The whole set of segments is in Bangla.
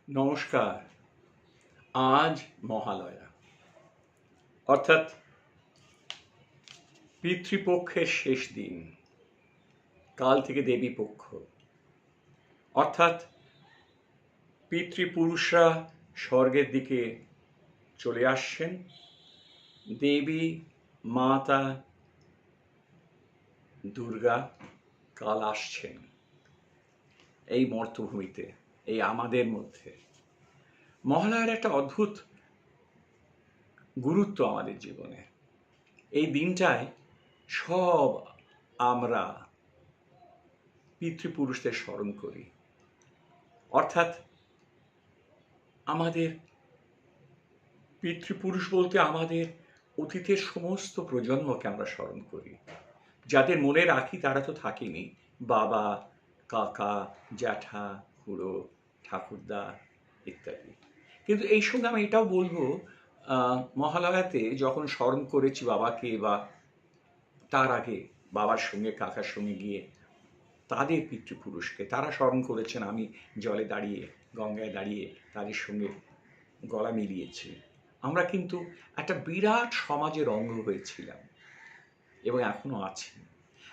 নমস্কার। আজ মহালয়া, অর্থাৎ পিতৃপক্ষের শেষ দিন। কাল থেকে দেবী পক্ষ, অর্থাৎ পিতৃপুরুষরা স্বর্গের দিকে চলে আসছেন। দেবী মাতা দুর্গা কাল আসছেন এই মর্তভূমিতে, এই আমাদের মধ্যে। মহালয়ার একটা অদ্ভুত গুরুত্ব আমাদের জীবনে। এই দিনটায় সব আমরা পিতৃপুরুষদের স্মরণ করি, অর্থাৎ আমাদের পিতৃপুরুষ বলতে আমাদের অতীতের সমস্ত প্রজন্মকে আমরা স্মরণ করি। যাদের মনে রাখি তারা তো থাকেনি, বাবা, কাকা, জ্যাঠা, খুড়ো, ঠাকুরদা ইত্যাদি। কিন্তু এই সঙ্গে আমি এটাও বলবো, মহালয়াতে যখন স্মরণ করেছি বাবাকে, বা তার আগে বাবার সঙ্গে কাকার সঙ্গে গিয়ে তাদের পিতৃপুরুষকে তারা স্মরণ করেছেন, আমি জলে দাঁড়িয়ে, গঙ্গায় দাঁড়িয়ে তাদের সঙ্গে গলা মিলিয়েছি। আমরা কিন্তু একটা বিরাট সমাজের অঙ্গ হয়েছিলাম এবং এখনো আছি।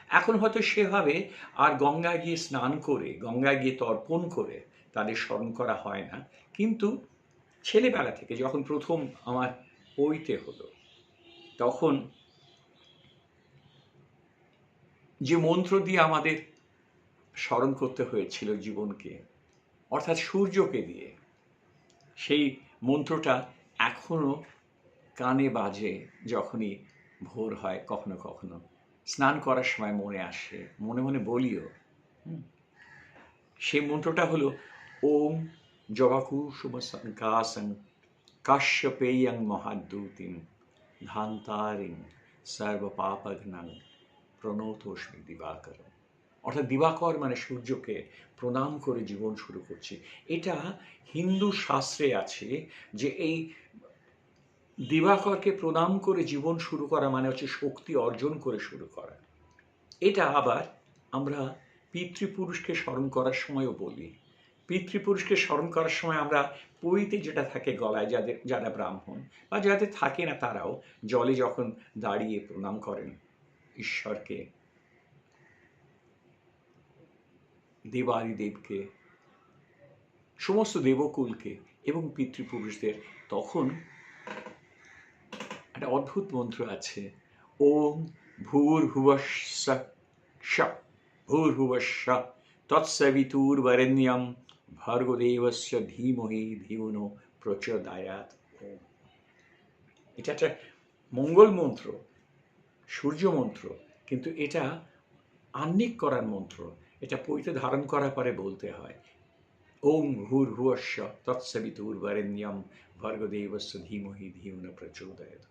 এখন হয়তো সেভাবে আর গঙ্গায় গিয়ে স্নান করে, গঙ্গায় গিয়ে তর্পণ করে তাদের স্মরণ করা হয় না। কিন্তু ছেলেবেলা থেকে যখন প্রথম আমার পৈতে হলো, তখন যে মন্ত্র দিয়ে আমাদের স্মরণ করতে হয়েছিল জীবনকে, অর্থাৎ সূর্যকে দিয়ে, সেই মন্ত্রটা এখনো কানে বাজে যখনই ভোর হয়। কখনো কখনো স্নান করার সময় মনে আসে, মনে মনে বলিও। সেই মন্ত্রটা হলো ওম জবাকুসুমসংকাসং কাশ্যপেয়ং মহাদ্যুতিম ধান্তারিং সর্বপাপঘ্নং প্রণতোস্মি দিবাকর। অর্থাৎ দিবাকর মানে সূর্যকে প্রণাম করে জীবন শুরু করছি। এটা হিন্দু শাস্ত্রে আছে যে এই দিবাকরকে প্রণাম করে জীবন শুরু করা মানে হচ্ছে শক্তি অর্জন করে শুরু করা। এটা আবার আমরা পিতৃপুরুষকে স্মরণ করার সময়ও বলি। পিতৃপুরুষকে স্মরণ করার সময় আমরা পৈতে যেটা থাকে গলায়, যারা ব্রাহ্মণ বা যাদের থাকে না তারাও জলে যখন দাঁড়িয়ে প্রণাম করেন ঈশ্বরকে, দেবাদিদেবকে, সমস্ত দেবকুলকে এবং পিতৃপুরুষদের, তখন একটা অদ্ভুত মন্ত্র আছে, ওম ভূর্ভুবস্য তৎসবিতুর্বরেণ্যং ভর্গদেবস্য ধীমহি ধিয়ো প্রচোদয়াৎ। এটা একটা মঙ্গল মন্ত্র, সূর্য মন্ত্র, কিন্তু এটা আহ্নিক করার মন্ত্র। এটা পৈতে ধারণ করার পরে বলতে হয় ওম ভূর্ভুবস্য তৎসবিতুর্বরেণ্যং ভর্গদেবস্য ধীমহি ধিয়ো প্রচোদয়াৎ।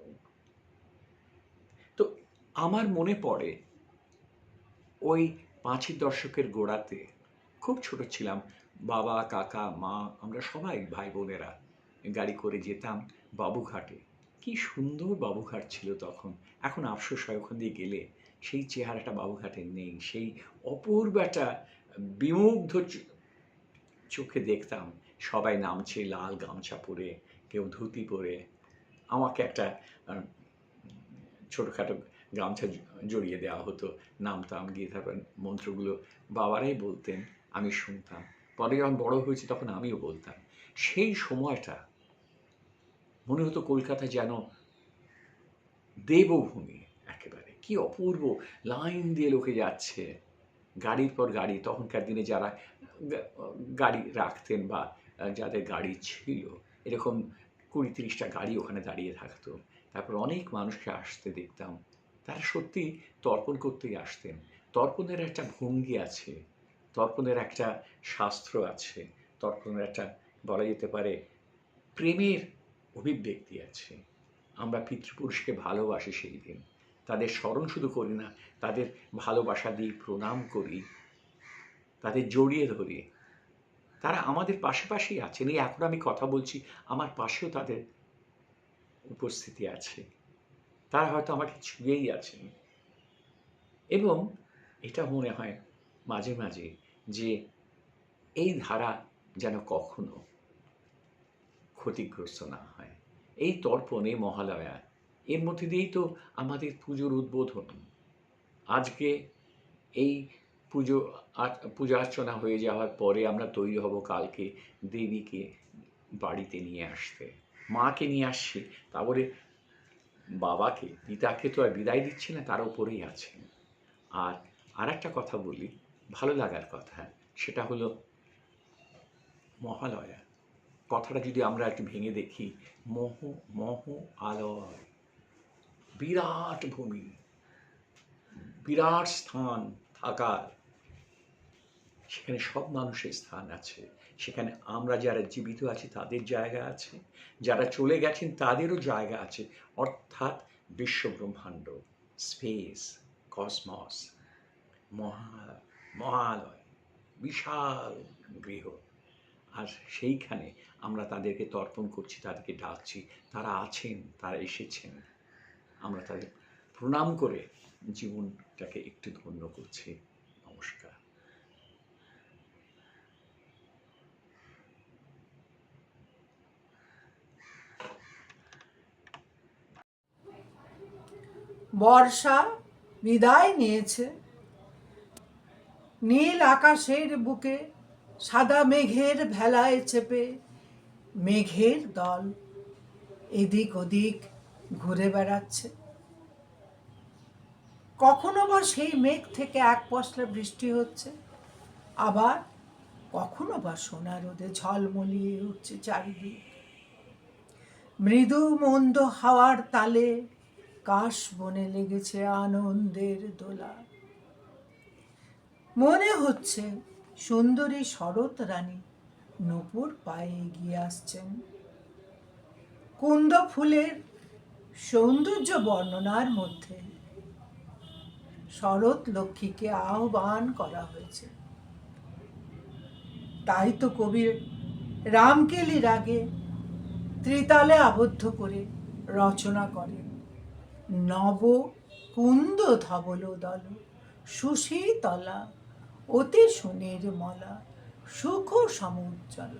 তো আমার মনে পড়ে ওই 5-এর দশকের গোড়াতে, খুব ছোট ছিলাম, বাবা, কাকা, মা, আমরা সবাই ভাই বোনেরা গাড়ি করে যেতাম বাবুঘাটে। কি সুন্দর বাবুঘাট ছিল তখন। এখন আফসোস হয় ওখান দিয়ে গেলে সেই চেহারাটা বাবুঘাটের নেই। সেই অপূর্ব একটা বিমুগ্ধ চোখে দেখতাম সবাই নামছে লাল গামছা পরে, কেউ ধুতি পরে। আমাকে একটা ছোটোখাটো গামছা জড়িয়ে দেওয়া হতো, নামতাম, গিয়ে তারপর মন্ত্রগুলো বাবারাই বলতেন, আমি শুনতাম। পরে যখন বড় হয়েছি তখন আমিও বলতাম। সেই সময়টা মনে হতো কলকাতা যেন দেবভূমি একেবারে। কি অপূর্ব, লাইন দিয়ে লোকে যাচ্ছে, গাড়ির পর গাড়ি। তখনকার দিনে যারা গাড়ি রাখতেন বা যাদের গাড়ি ছিল, এরকম 20-30টা গাড়ি ওখানে দাঁড়িয়ে থাকতো। তারপর অনেক মানুষকে আসতে দেখতাম, তারা সত্যি তর্পণ করতেই আসতেন। তর্পণের একটা ভঙ্গি আছে, তর্পণের একটা শাস্ত্র আছে, তর্পণের একটা বলা যেতে পারে প্রেমের অভিব্যক্তি আছে। আমরা পিতৃপুরুষকে ভালোবাসি সেই দিন, তাদের স্মরণ শুধু করি না, তাদের ভালোবাসা দিই, প্রণাম করি, তাদের জড়িয়ে ধরি। তারা আমাদের পাশাপাশি আছেন। এই এখন আমি কথা বলছি, আমার পাশেও তাদের উপস্থিতি আছে। তারা হয়তো আমাকে ছুঁয়েই আছেন। এবং এটা মনে হয় মাঝে মাঝে যে এই ধারা যেন কখনো ক্ষতিগ্রস্ত না হয়। এই তর্পণ, এই মহালয়া, এর মধ্যে দিয়েই তো আমাদের পুজোর উদ্বোধন। আজকে এই পূজা অর্চনা হয়ে যাওয়ার পরে আমরা তৈরি হব কালকে দেবীকে বাড়িতে নিয়ে আসতে। মাকে নিয়ে আসছি, তারপরে বাবাকে, পিতাকে তো আর বিদায় দিচ্ছি না, তার উপরেই আছেন। আর একটা কথা বলি, ভালো লাগার কথা, সেটা হলো মহালয়া কথাটা যদি আমরা একটু ভেঙে দেখি, মহ আলয়, বিরাট ভূমি, বিরাট স্থান থাকার, সেখানে সব মানুষের স্থান আছে। সেখানে আমরা যারা জীবিত আছি তাদের জায়গা আছে, যারা চলে গেছেন তাদেরও জায়গা আছে। অর্থাৎ বিশ্বব্রহ্মাণ্ড, স্পেস, কসমস, মহালয়, বিশাল গৃহ। আর সেইখানে আমরা তাদেরকে তর্পণ করছি, তাদেরকে ডাকছি, তারা আছেন, তারা এসেছেন। আমরা তাদের প্রণাম করে জীবনটাকে একটু ধন্য করছি। নমস্কার। বর্ষা বিদায় নিয়েছে। নীল আকাশের বুকে সাদা মেঘের ভেলায় চেপে মেঘের দল এদিক ওদিক ঘুরে বেড়াচ্ছে। কখনো বা সেই মেঘ থেকে এক পশলা বৃষ্টি হচ্ছে, আবার কখনো বা সোনা রোদে ঝলমলিয়ে উঠছে চারিদিক। মৃদু মন্দ হাওয়ার তালে কাশ বনে লেগেছে আনন্দের দোলা। মনে হচ্ছে সুন্দরী শরৎ রানী নূপুর পায়ে এগিয়ে আসছেন। কুন্দ ফুলের সৌন্দর্য বর্ণনার মধ্যে শরৎ লক্ষ্মীকে আহ্বান করা হয়েছে। তাই তো কবি রামকেলি রাগে ত্রিতালে আবদ্ধ করে রচনা করেন, নব কুন্দ ধবল দল সুশীতলা অতি সুনির্মলা সুখ সমুজ্জ্বল।